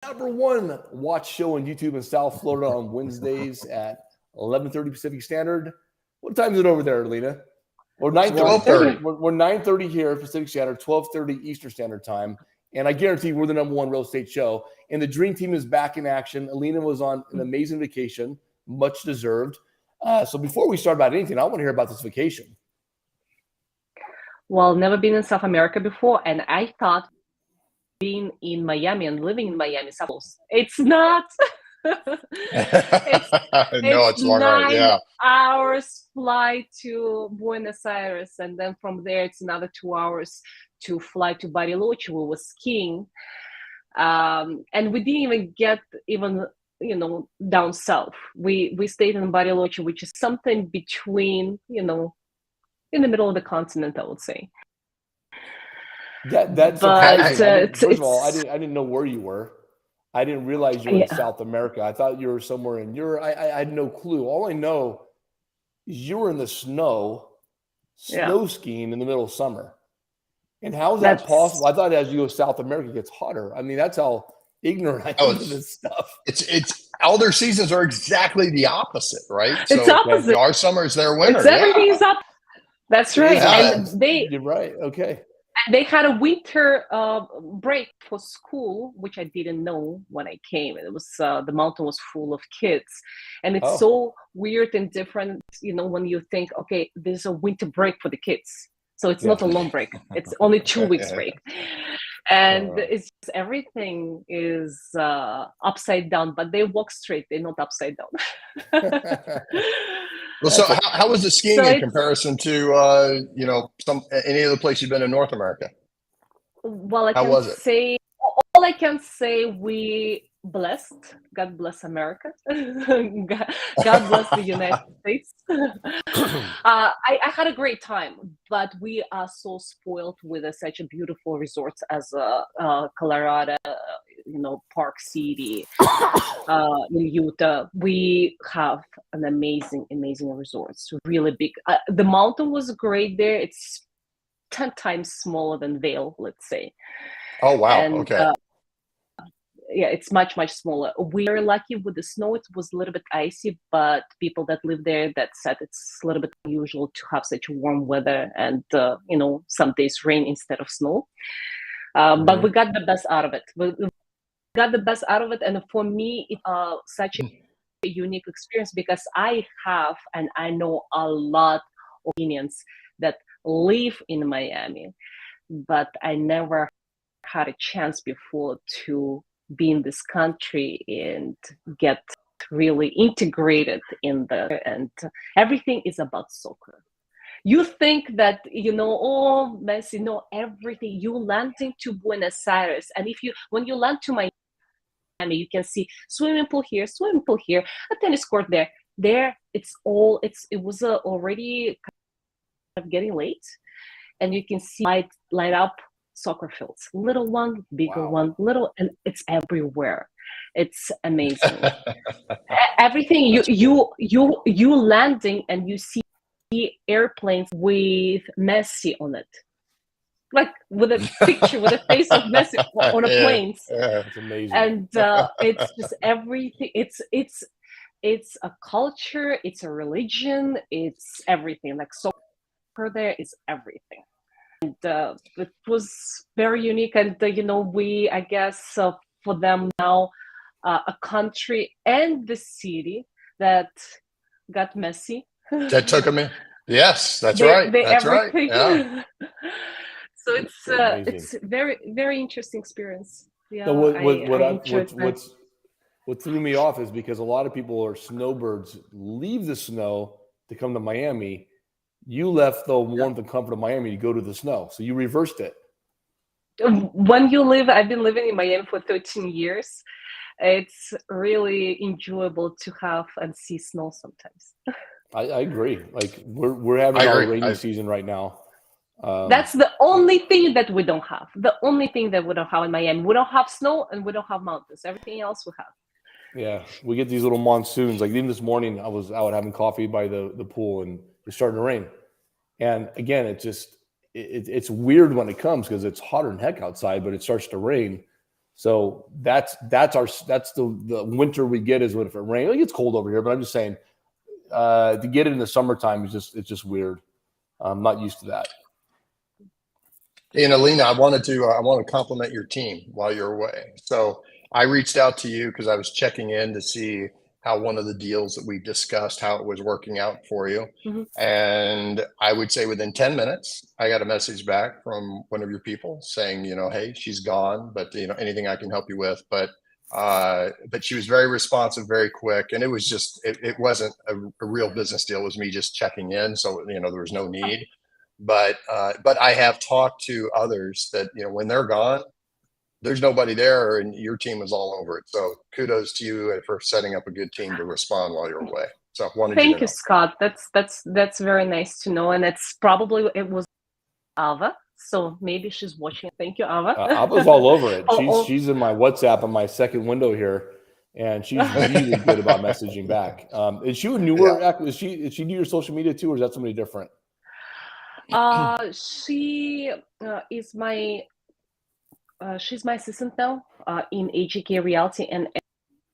Number 1 watch show on YouTube in South Florida on Wednesdays at 11:30 Pacific Standard. What time is it over there, Alina? Or 9:30. 12:30. We're 9:30 here Pacific Standard, 12:30 Eastern Standard Time. And I guarantee we're the #1 real estate show. And the Dream Team is back in action. Alina was on an amazing vacation, much deserved. So before we start about anything, I want to hear about this vacation. Well, never been in South America before, and I thought being in Miami and living in Miami, suppose it's not. it's No, it's long, right? 9 hours flight to Buenos Aires, and then from there it's another 2 hours to fly to Bariloche. We were skiing, and we didn't even get down south. We stayed in Bariloche, which is something between in the middle of the continent, I would say. That's But first of all, I didn't know where you were. I didn't realize you were in South America. I thought you were somewhere in Europe. I had no clue. All I know is you were in the snow skiing in the middle of summer. And how is that possible? I thought as you go to South America, it gets hotter. I mean, that's how ignorant I am of this stuff. It's all their seasons are exactly the opposite, right? It's opposite. Our summer is their winter. Everything is up. That's right. Yeah. And you're right. Okay. They had a winter break for school, which I didn't know when I came. It was the mountain was full of kids, and it's so weird and different. When you think, okay, there's a winter break for the kids, so it's not a long break. It's only 2 weeks break, and it's everything is upside down. But they walk straight; they're not upside down. Well, so how was the skiing in comparison to any other place you've been in North America? Well, all I can say, we blessed. God bless America. God bless the United States. I had a great time, but we are so spoiled with such a beautiful resorts as Colorado, Park City, in Utah. We have an amazing resorts, really big. The mountain was great there. It's 10 times smaller than Vail, let's say. Oh, wow. And, okay. It's much smaller. We are lucky with the snow. It was a little bit icy, but people that live there that said it's a little bit unusual to have such warm weather and some days rain instead of snow. But we got the best out of it. And for me, it's such a unique experience because I have and I know a lot of Indians that live in Miami, but I never had a chance before to be in this country and get really integrated in and everything is about soccer. You think that, Messi, everything. You land into Buenos Aires, and when you land to Miami, you can see swimming pool here, a tennis court there. It was already kind of getting late, and you can see light up soccer fields, little one, bigger one, little, and it's everywhere. It's amazing. Everything you landing and you see airplanes with Messi on it, like with a picture with a face of Messi on a plane. Yeah, it's amazing. And it's just everything. It's a culture. It's a religion. It's everything. Like soccer there is everything. And it was very unique. And I guess for them now, a country and the city that got Messi. That took him in. Yes, that's right. That's everything. Right. Yeah. So it's very, very interesting experience. Yeah. So what threw me off is because a lot of people are snowbirds, leave the snow to come to Miami. You left the warmth and comfort of Miami to go to the snow. So you reversed it. When I've been living in Miami for 13 years. It's really enjoyable to have and see snow sometimes. I agree. Like we're having our rainy season right now. That's the only thing that we don't have. The only thing that we don't have in Miami. We don't have snow and we don't have mountains. Everything else we have. Yeah, we get these little monsoons. Like even this morning, I was out having coffee by the pool, and it's starting to rain. And again, it's weird when it comes because it's hotter than heck outside, but it starts to rain. So that's the winter we get is when if it rains. It gets cold over here, but I'm just saying to get it in the summertime it's just weird. I'm not used to that. And Alina, I want to compliment your team while you're away. So I reached out to you because I was checking in to see how one of the deals that we discussed, how it was working out for you. Mm-hmm. And I would say within 10 minutes, I got a message back from one of your people saying, hey, she's gone, but anything I can help you with. But she was very responsive, very quick. And it was just, it wasn't a real business deal. It was me just checking in. So, there was no need. But I have talked to others that, when they're gone, there's nobody there, and your team is all over it. So kudos to you for setting up a good team to respond while you're away. So I wanted Thank you, you, Scott. That's very nice to know. And it was Ava. So maybe she's watching. Thank you, Ava. Ava's all over it. She's in my WhatsApp on my second window here, and she's really good about messaging back. Is she a newer? Yeah. Is she do your social media too, or is that somebody different? She is my. She's my assistant now in AGK Realty and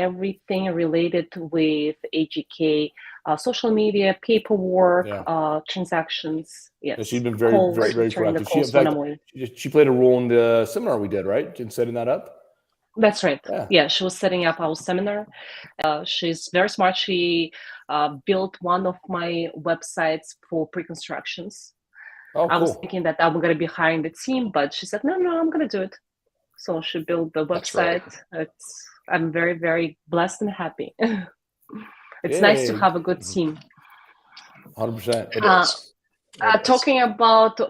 everything related with AGK, social media, paperwork, transactions. Yes, yeah, she's been very proactive. She played a role in the seminar we did, right? In setting that up. That's right. Yeah, she was setting up our seminar. She's very smart. She built one of my websites for pre-constructions. Oh, cool. I was thinking that I'm going to be hiring the team, but she said, no, I'm going to do it. So she built the website. I'm very, very blessed and happy. It's nice to have a good team. 100%. It is. Talking about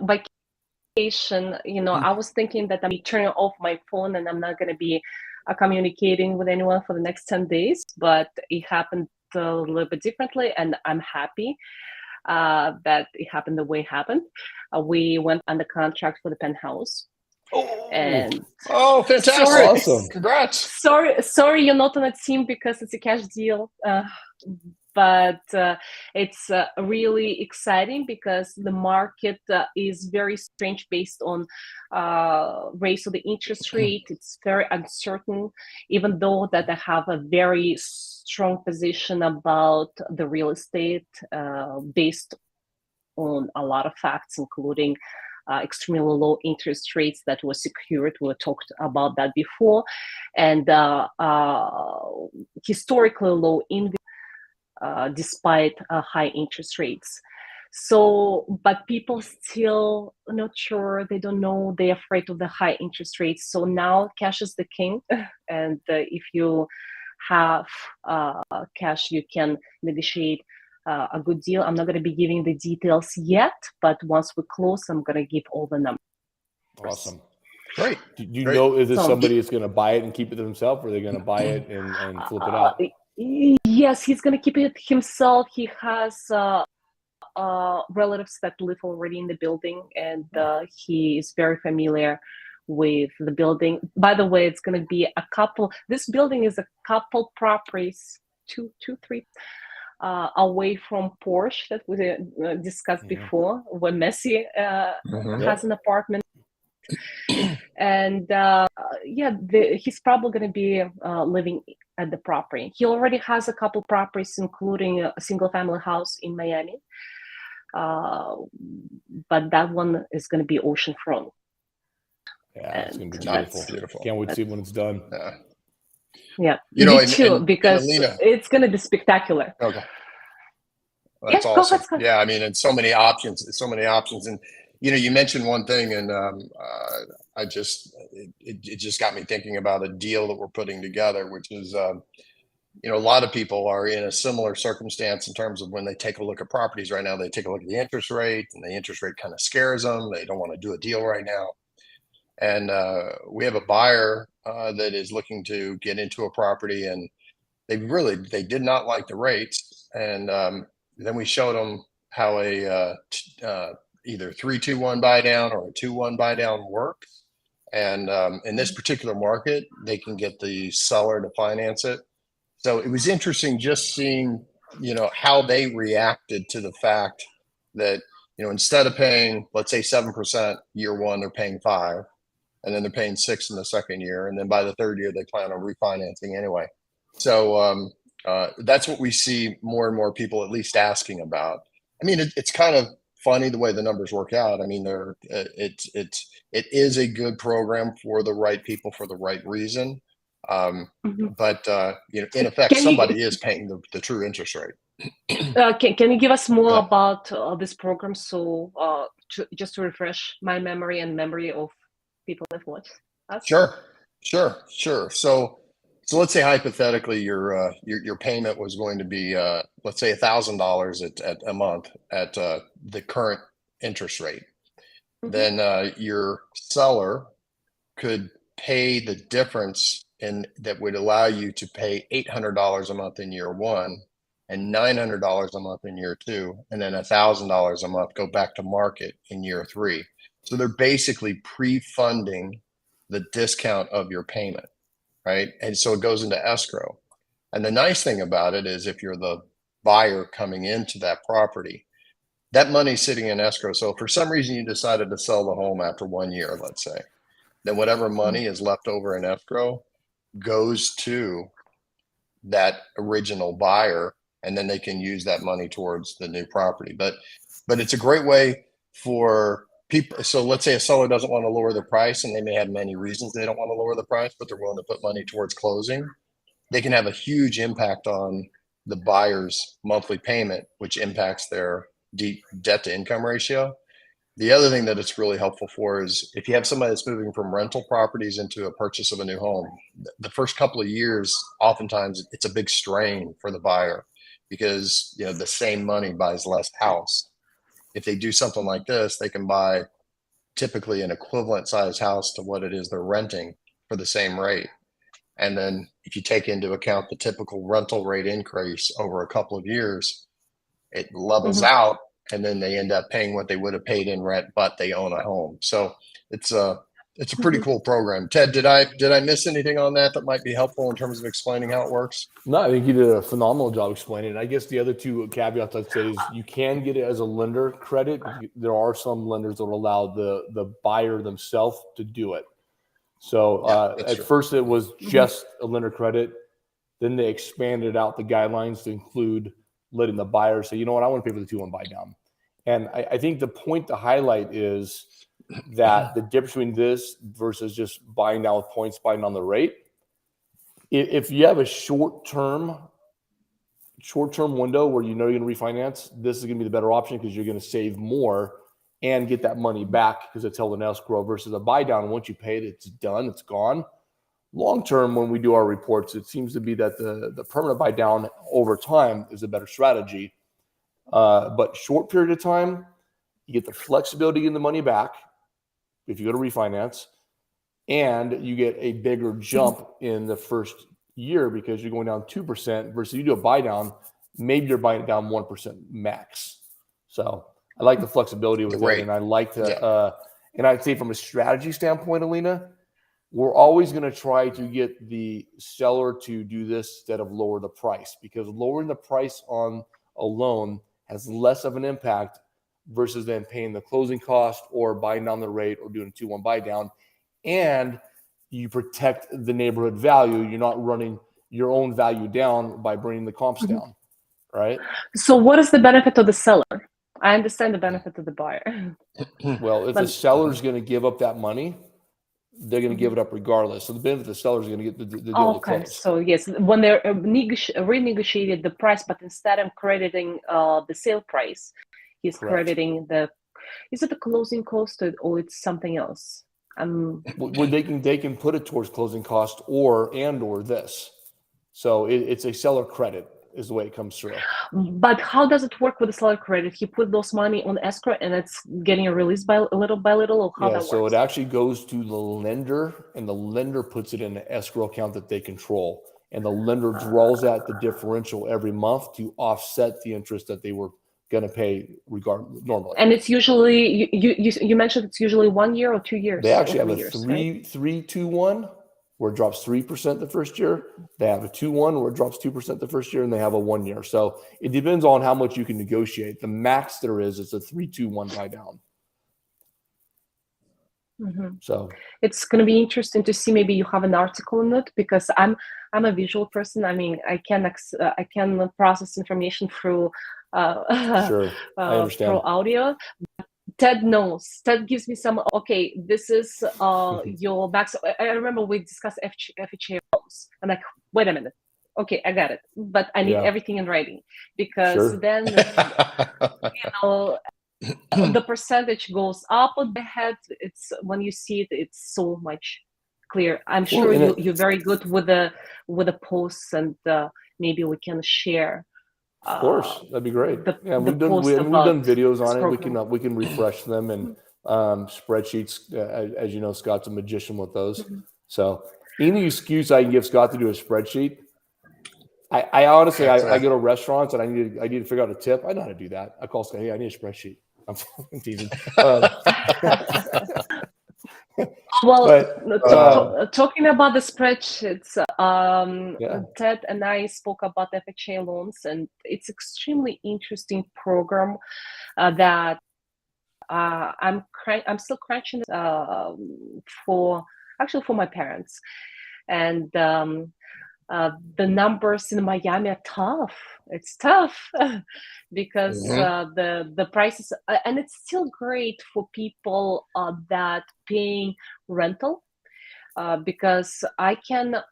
vacation, I was thinking that I'm turning off my phone and I'm not going to be communicating with anyone for the next 10 days, but it happened a little bit differently, and I'm happy that it happened the way it happened. We went under contract for the penthouse. Fantastic! Awesome! Congrats. Sorry, you're not on a team because it's a cash deal, but it's really exciting because the market is very strange based on raise of the interest rate. It's very uncertain, even though that I have a very strong position about the real estate based on a lot of facts, including extremely low interest rates that were secured. We talked about that before, and historically low inventory despite high interest rates. So, but people still not sure. They don't know. They're afraid of the high interest rates. So now cash is the king, and if you have cash, you can negotiate a good deal. I'm not going to be giving the details yet, but once we close, I'm going to give all the numbers. Awesome. Great. Do you know, is this somebody that's going to buy it and keep it themselves, or are they going to buy it and flip it out? Yes, he's going to keep it himself. He has relatives that live already in the building, and he is very familiar with the building. By the way, it's going to be this building is a couple properties, two, three, away from Porsche that we discussed before, where Messi has an apartment. And he's probably going to be living at the property. He already has a couple properties, including a single family house in Miami. But that one is going to be oceanfront. Yeah, it's going to be beautiful. Can't wait to see when it's done. Yeah, me too, because Alina, it's going to be spectacular. Okay. That's awesome. Yeah, I mean, and so many options. And, you mentioned one thing, and it just got me thinking about a deal that we're putting together, which is, a lot of people are in a similar circumstance in terms of when they take a look at properties right now, they take a look at the interest rate, and the interest rate kind of scares them. They don't want to do a deal right now. And we have a buyer that is looking to get into a property, and they did not like the rates. And then we showed them how either 3-2-1 buy down or a 2-1 buy down works. And in this particular market, they can get the seller to finance it. So it was interesting just seeing, how they reacted to the fact that, instead of paying, let's say 7% year one, they're paying 5%. and then they're paying 6 in the second year, and then by the third year they plan on refinancing anyway. So that's what we see more and more people at least asking about. I mean, it's kind of funny the way the numbers work out. I mean, it is a good program for the right people for the right reason. But in effect, somebody is paying the true interest rate. Can you give us more about this program? So just to refresh my memory and memory of people that watch us. Sure. So let's say hypothetically your payment was going to be let's say $1,000 at a month at the current interest rate. Then your seller could pay the difference, and that would allow you to pay $800 a month in year one and $900 a month in year two, and then $1,000 a month go back to market in year three. So they're basically pre-funding the discount of your payment, right? And so it goes into escrow. And the nice thing about it is if you're the buyer coming into that property, that money's sitting in escrow. So if for some reason you decided to sell the home after 1 year, let's say, then whatever money is left over in escrow goes to that original buyer, and then they can use that money towards the new property. But it's a great way for people. So let's say a seller doesn't want to lower the price, and they may have many reasons they don't want to lower the price, but they're willing to put money towards closing. They can have a huge impact on the buyer's monthly payment, which impacts their debt to income ratio. The other thing that it's really helpful for is if you have somebody that's moving from rental properties into a purchase of a new home, the first couple of years, oftentimes it's a big strain for the buyer because the same money buys less house. If they do something like this, they can buy typically an equivalent size house to what it is they're renting for the same rate. And then if you take into account the typical rental rate increase over a couple of years, it levels out, and then they end up paying what they would have paid in rent, but they own a home. So it's a pretty cool program. Ted, did I miss anything on that might be helpful in terms of explaining how it works? No, I think you did a phenomenal job explaining it. I guess the other two caveats I'd say is you can get it as a lender credit. There are some lenders that will allow the buyer themselves to do it. So at first it was just a lender credit. Then they expanded out the guidelines to include letting the buyer say, you know what, I want to pay for the 2-1 buy down. And I think the point to highlight is that the difference between this versus just buying down with points, buying on the rate, if you have a short-term window where you're going to refinance, this is going to be the better option because you're going to save more and get that money back because it's held in escrow versus a buy down. Once you pay it, it's done, it's gone. Long term, when we do our reports, it seems to be that the permanent buy down over time is a better strategy. But short period of time, you get the flexibility in the money back if you go to refinance, and you get a bigger jump in the first year because you're going down 2% versus you do a buy down, maybe you're buying it down 1% max. So I like the flexibility with it, and I like to, and I'd say from a strategy standpoint, Alina, we're always going to try to get the seller to do this instead of lower the price, because lowering the price on a loan has less of an impact versus then paying the closing cost or buying down the rate or doing a 2-1 buy down. And you protect the neighborhood value. You're not running your own value down by bringing the comps down, right? So what is the benefit of the seller? I understand the benefit of the buyer. Well, if the seller's going to give up that money, they're going to give it up regardless. So the benefit of the seller is going to get the deal to close. So yes, when they're renegotiated the price, but instead of crediting the sale price, he's crediting is it the closing cost or it's something else? Well, they can put it towards closing cost or this. So it's a seller credit is the way it comes through. But how does it work with the seller credit? He put those money on escrow and it's getting released by little by little, or how that works? So it actually goes to the lender, and the lender puts it in an escrow account that they control, and the lender draws out the differential every month to offset the interest that they were going to pay normally. And it's usually you mentioned it's usually 1 year or 2 years. They actually have a 3-2-1 where it drops 3% the first year. They have a 2-1 where it drops 2% the first year, and they have a 1 year. So it depends on how much you can negotiate. The max there is a 3-2-1 buy down. So it's going to be interesting to see. Maybe you have an article on it, because I'm a visual person. I mean, I can process information through sure, I understand. through audio. Ted knows. Ted gives me some. Okay, this is your max. I remember we discussed FHA loans. I'm like, wait a minute. Okay, I got it, but I need everything in writing, because then the percentage goes up on the head. It's when you see it, it's so much clear. I'm sure you're very good with the posts, and maybe we can share. Of course, that'd be great. We've done videos on it. We can refresh them, and spreadsheets. As you know, Scott's a magician with those. So any excuse I can give Scott to do a spreadsheet. I honestly, I go to restaurants and I need to figure out a tip. I know how to do that. I call Scott, hey, I need a spreadsheet. I'm teasing. Well, talking about the spreadsheets, Ted and I spoke about FHA loans, and it's extremely interesting program that I'm still crunching for my parents, and the numbers in Miami are tough. It's tough because the prices, and it's still great for people that paying rental, because I can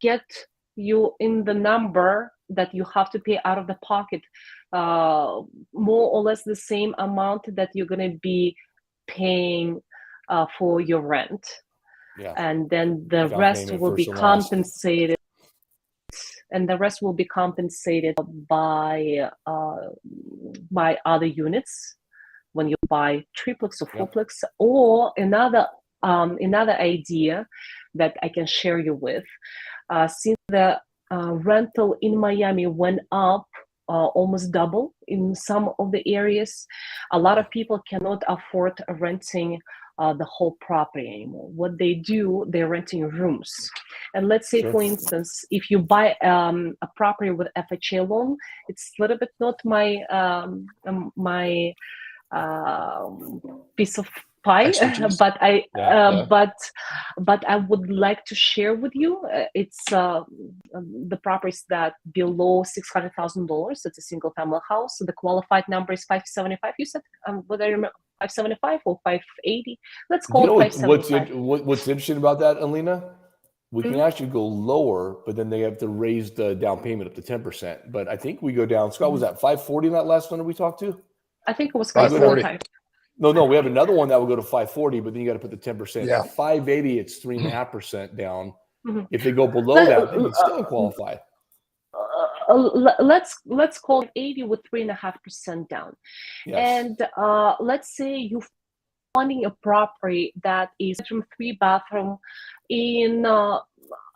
get you in the number that you have to pay out of the pocket, more or less the same amount that you're going to be paying for your rent. And then the rest will be compensated. And the rest will be compensated by other units when you buy triplex or fourplex. Or another idea that I can share you with, since the rental in Miami went up almost double in some of the areas, a lot of people cannot afford renting the whole property anymore. What they do, they're renting rooms. And let's say, for instance, if you buy a property with FHA loan, it's a little bit not my piece of pie, but I would like to share with you. It's the properties that below $600,000. It's a single family house. So the qualified number is 575. You said, what I remember, 575 or 580. Let's call it 575. What's interesting about that, Alina? We can actually go lower, but then they have to raise the down payment up to 10%. But I think we go down. Scott, was that 540 in that last one that we talked to? I think it was 545. No, we have another one that will go to 540, but then you got to put the 10%. At 580, it's 3.5% down. If they go below that, then you still qualify. Let's call it 80 with 3.5% down. And let's say you're finding a property that is 3-bathroom in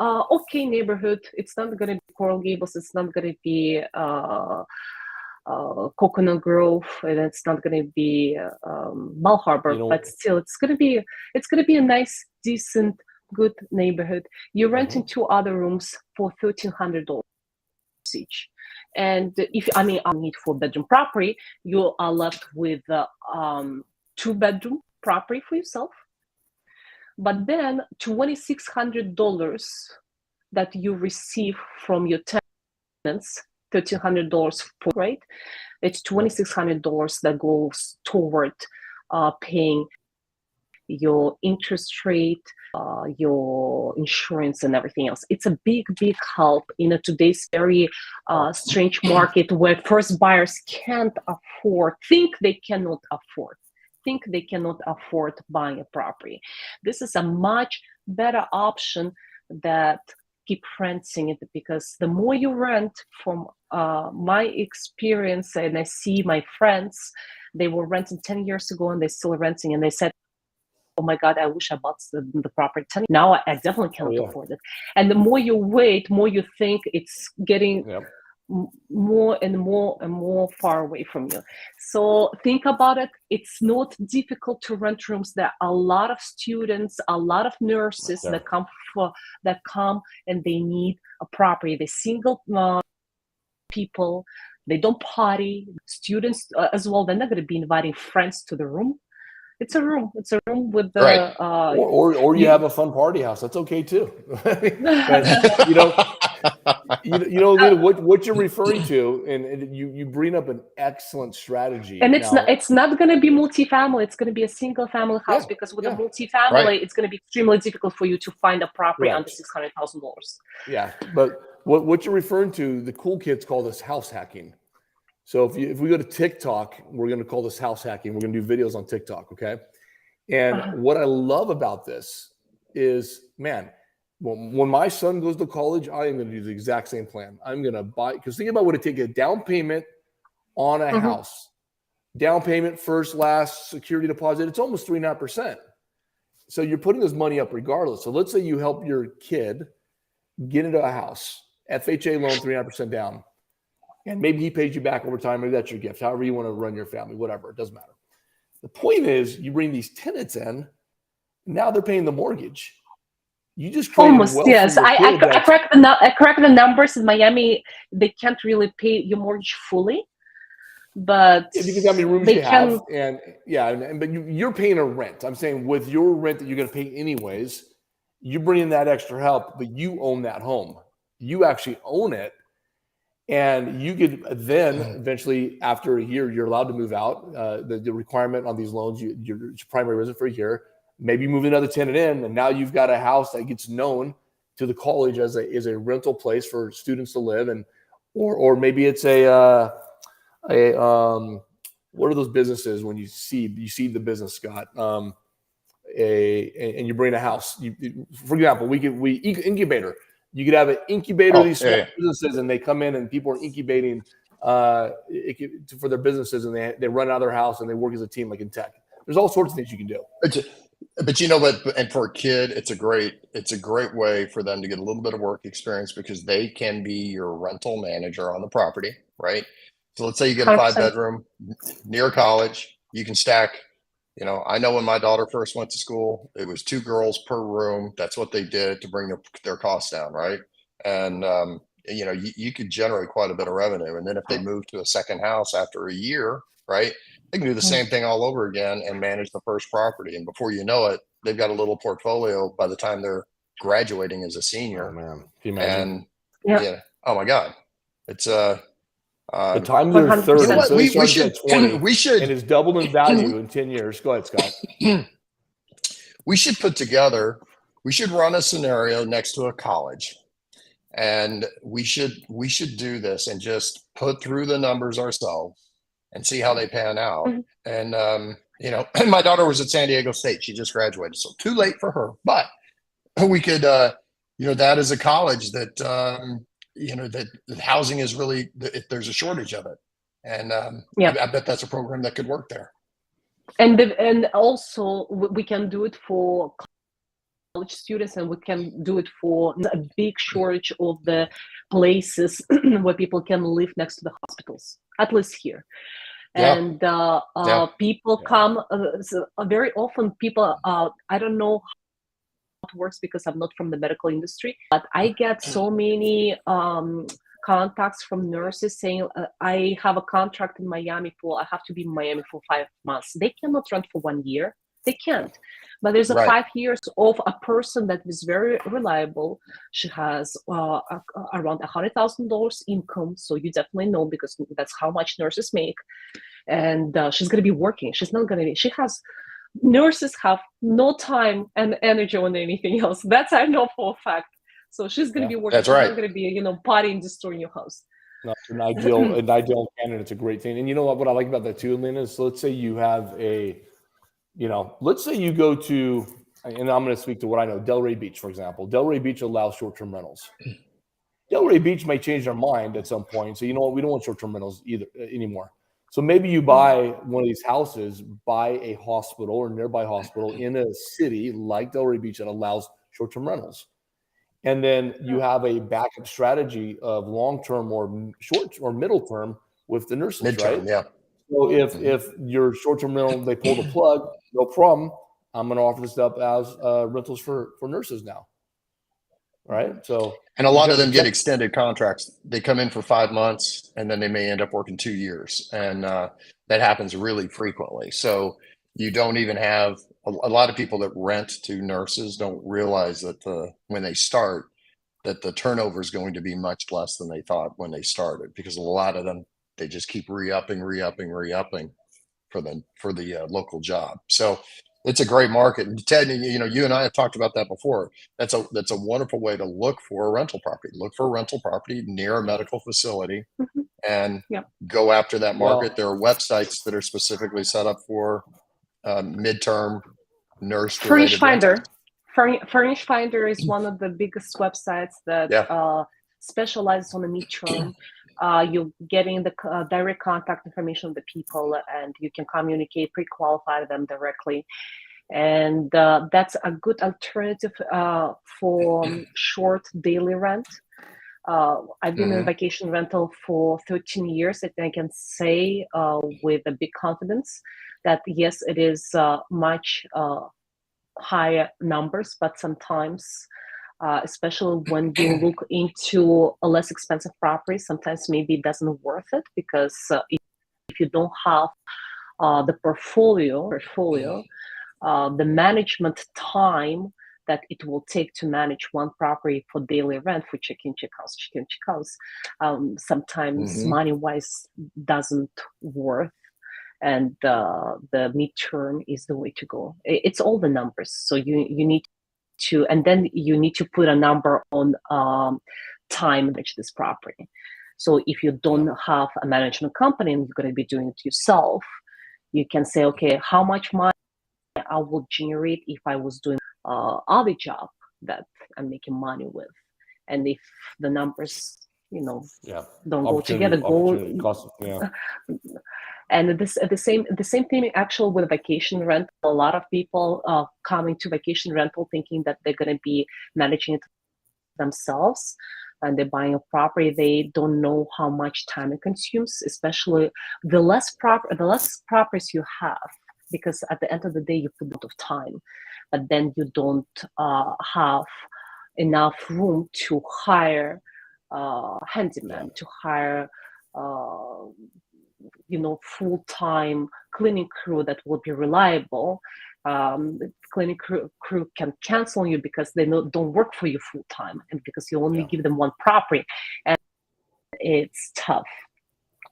okay neighborhood. It's not going to be Coral Gables. It's not going to be Coconut Grove, and it's not going to be Bal Harbor, but still, it's going to be a nice, decent, good neighborhood. You're renting 2 other rooms for $1,300 each, and if I need 4-bedroom property, you are left with 2-bedroom property for yourself. But then $2,600 that you receive from your tenants. $1,300 for, right? It's $2,600 that goes toward paying your interest rate, your insurance, and everything else. It's a big help in today's very strange market where first buyers think they cannot afford buying a property. This is a much better option that keep renting it, because the more you rent, from my experience, and I see my friends, they were renting 10 years ago and they're still renting, and they said, oh my God, I wish I bought the property 10 years. Now I definitely cannot afford it. And the more you wait, more you think it's getting more and more far away from you. So think about it. It's not difficult to rent rooms. There are a lot of students, a lot of nurses that come and they need a property. They're single people. They don't party. Students as well. They're not going to be inviting friends to the room. It's a room. It's a room with the Right. Or you have a fun party house. That's okay too. But Lena, what you're referring to, and you bring up an excellent strategy. And it's not going to be multifamily. It's going to be a single family house, because with a multifamily, it's going to be extremely difficult for you to find a property under $600,000. Yeah, but what you're referring to, the cool kids call this house hacking. So if we go to TikTok, we're going to call this house hacking. We're going to do videos on TikTok, okay? And what I love about this is, man, when my son goes to college, I am going to do the exact same plan. I'm going to buy, because think about what it takes: a down payment on a house, down payment, first, last, security deposit. It's almost 3.5%. So you're putting this money up regardless. So let's say you help your kid get into a house, FHA loan, 3.5% down. And maybe he pays you back over time. Maybe that's your gift. However you want to run your family, whatever, it doesn't matter. The point is, you bring these tenants in, now they're paying the mortgage. You just almost, yes. I correct the numbers in Miami. They can't really pay your mortgage fully, but because how many rooms you have, but you're paying a rent. I'm saying with your rent that you're going to pay anyways, you bring in that extra help, but you own that home. You actually own it. And you could then eventually, after a year, you're allowed to move out. The requirement on these loans, you're primary resident for a year. Maybe move another tenant in, and now you've got a house that gets known to the college as a rental place for students to live. And or maybe it's what are those businesses when you seed the business, Scott? And you bring a house. For example, we incubator. You could have an incubator of these small businesses, and they come in and people are incubating for their businesses, and they run out of their house and they work as a team, like in tech. There's all sorts of things you can do. But and for a kid, it's a great way for them to get a little bit of work experience, because they can be your rental manager on the property, right? So let's say you get a 5-bedroom near college, you can stack. I know when my daughter first went to school, it was 2 girls per room. That's what they did to bring their costs down, right? And you could generate quite a bit of revenue. And then if they move to a second house after a year, right, they can do the same thing all over again and manage the first property. And before you know it, they've got a little portfolio by the time they're graduating as a senior. Oh man, can you imagine? And oh my God, it's the time they're 30, so we should 20, we should, and it's doubled in value in 10 years. Go ahead, Scott. We should run a scenario next to a college, and we should do this and just put through the numbers ourselves and see how they pan out. And my daughter was at San Diego State. She just graduated, so too late for her. But we could, that is a college that that housing is really, there's a shortage of it. And I bet that's a program that could work there. And also we can do it for college students, and we can do it for a big shortage of the places where people can live next to the hospitals, at least here. And people come, so very often people, I don't know it works because I'm not from the medical industry, but I get so many contacts from nurses saying, I have a contract in Miami I have to be in Miami for 5 months. They cannot rent for 1 year. They can't. But there's 5 years of a person that is very reliable. She has around $100,000 income. So you definitely know, because that's how much nurses make. And she's going to be working. She's not going to be, nurses have no time and energy on anything else. That's I know for a fact. So she's going to be working. That's right. She's not going to be, partying, destroying your house. No, it's an ideal candidate. It's a great thing. And you know what I like about that too, Alina, is let's say you have let's say you go to, and I'm going to speak to what I know, Delray Beach, for example. Delray Beach allows short-term rentals. Delray Beach may change their mind at some point. So you know what? We don't want short-term rentals anymore. So maybe you buy one of these houses, buy a hospital or nearby hospital in a city like Delray Beach that allows short-term rentals. And then you have a backup strategy of long-term or short or middle-term with the nurses, Midterm, right? Yeah. So if your short-term rental, they pull the plug, no problem. I'm going to offer this up as rentals for nurses now. Right. So, and a lot of them get extended contracts. They come in for 5 months and then they may end up working 2 years. And that happens really frequently. So you don't even have a lot of people that rent to nurses don't realize that when they start, that the turnover is going to be much less than they thought when they started, because a lot of them, they just keep re-upping for the local job. So it's a great market. And Ted, you and I have talked about that before. That's a wonderful way to look for a rental property. Look for a rental property near a medical facility and go after that market. There are websites that are specifically set up for midterm nurse Furnish Finder. Furnish Finder is one of the biggest websites that specializes on the midterm. You're getting the direct contact information of the people, and you can communicate, pre-qualify them directly. And that's a good alternative for short daily rent. I've been in vacation rental for 13 years, and I can say with a big confidence that yes, it is much higher numbers, but sometimes, especially when you look into a less expensive property, sometimes maybe it doesn't worth it, because if you don't have the portfolio, the management time that it will take to manage one property for daily rent, for check-in, check-outs, sometimes money-wise doesn't worth. And the midterm is the way to go. It's all the numbers. So you need to, and then you need to put a number on time to manage this property. So if you don't have a management company and you're going to be doing it yourself, you can say, okay, how much money I will generate if I was doing other job that I'm making money with. And if the numbers, don't go together, And the same thing actually with vacation rental. A lot of people coming to vacation rental thinking that they're going to be managing it themselves, and they're buying a property. They don't know how much time it consumes, especially the less properties you have, because at the end of the day you put a lot of time, but then you don't have enough room to hire handyman, to hire full-time cleaning crew that will be reliable. Cleaning crew can cancel you because they don't work for you full-time, and because you only give them one property, and it's tough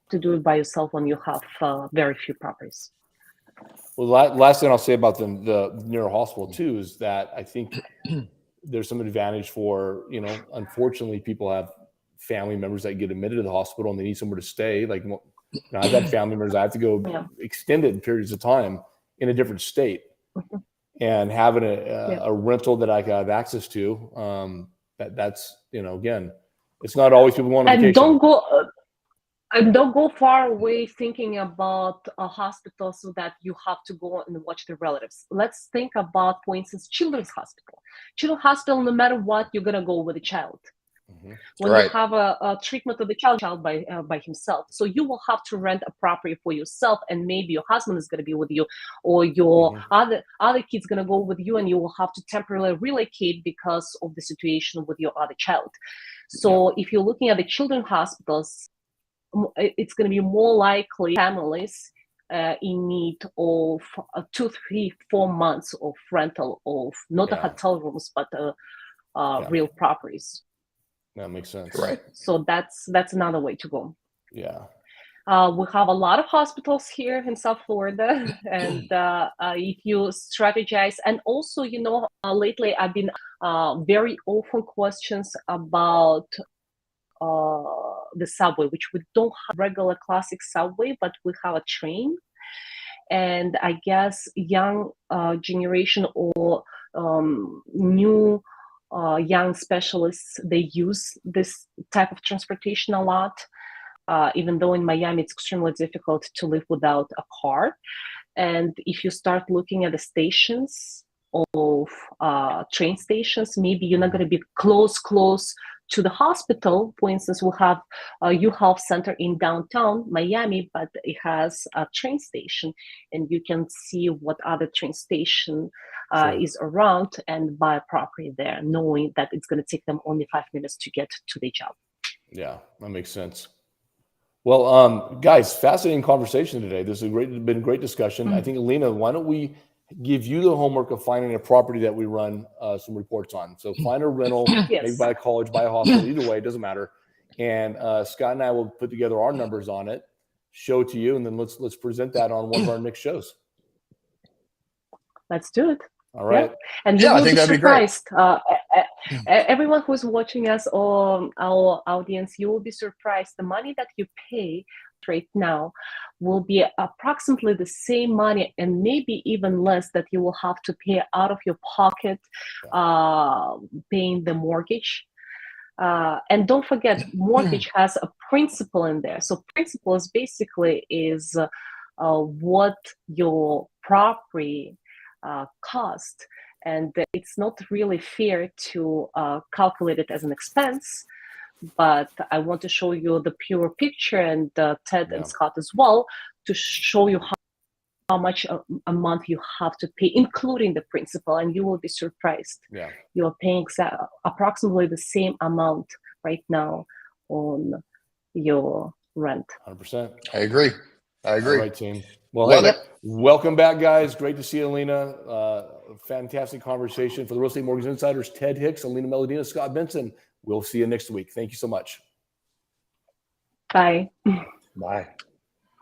to do it by yourself when you have very few properties. Well, last thing I'll say about the neuro hospital too is that I think there's some advantage for, unfortunately people have family members that get admitted to the hospital and they need somewhere to stay. Like, I've had family members, I have to go extended periods of time in a different state, and having a rental that I have access to, that's, again, it's not always people want to vacation. Don't go far away thinking about a hospital so that you have to go and watch the relatives. Let's think about, for instance, children's hospital. Children's hospital, no matter what, you're going to go with a child. When you have a treatment of the child by himself, so you will have to rent a property for yourself, and maybe your husband is going to be with you, or your other kid's going to go with you, and you will have to temporarily relocate because of the situation with your other child. So if you're looking at the children's hospitals, it's going to be more likely families in need of 2, 3, 4 months of rental of not the hotel rooms, but real properties. That makes sense. Right. So that's another way to go. Yeah. We have a lot of hospitals here in South Florida, and if you strategize, and also, lately I've been very often questions about the subway, which we don't have regular classic subway, but we have a train. And I guess young generation or new young specialists, they use this type of transportation a lot, even though in Miami it's extremely difficult to live without a car. And if you start looking at the stations of train stations, maybe you're not going to be close to the hospital. For instance, we'll have a U-Health Center in downtown Miami, but it has a train station, and you can see what other train station is around and buy a property there, knowing that it's going to take them only 5 minutes to get to their job. Yeah, that makes sense. Well, guys, fascinating conversation today. This has been a great discussion. I think, Alina, why don't we give you the homework of finding a property that we run some reports on. So find a rental, maybe by a college, by a hospital, either way, it doesn't matter. And Scott and I will put together our numbers on it, show it to you, and then let's present that on one of our next shows. Let's do it. All right. Yeah. And you will be surprised. Everyone who's watching us or our audience, you will be surprised. The money that you pay right now will be approximately the same money and maybe even less that you will have to pay out of your pocket paying the mortgage. And don't forget, mortgage has a principal in there. So principal is basically is what your property cost, and it's not really fair to calculate it as an expense, but I want to show you the pure picture, and Ted and Scott as well, to show you how much a month you have to pay, including the principal, and you will be surprised. You are paying approximately the same amount right now on your rent. 100%. I agree. All right, team. Well, hey, welcome back, guys. Great to see you, Alina. Fantastic conversation. For the Real Estate Mortgage Insiders, Ted Hicks, Alina Meledina, Scott Benson. We'll see you next week. Thank you so much. Bye. Bye.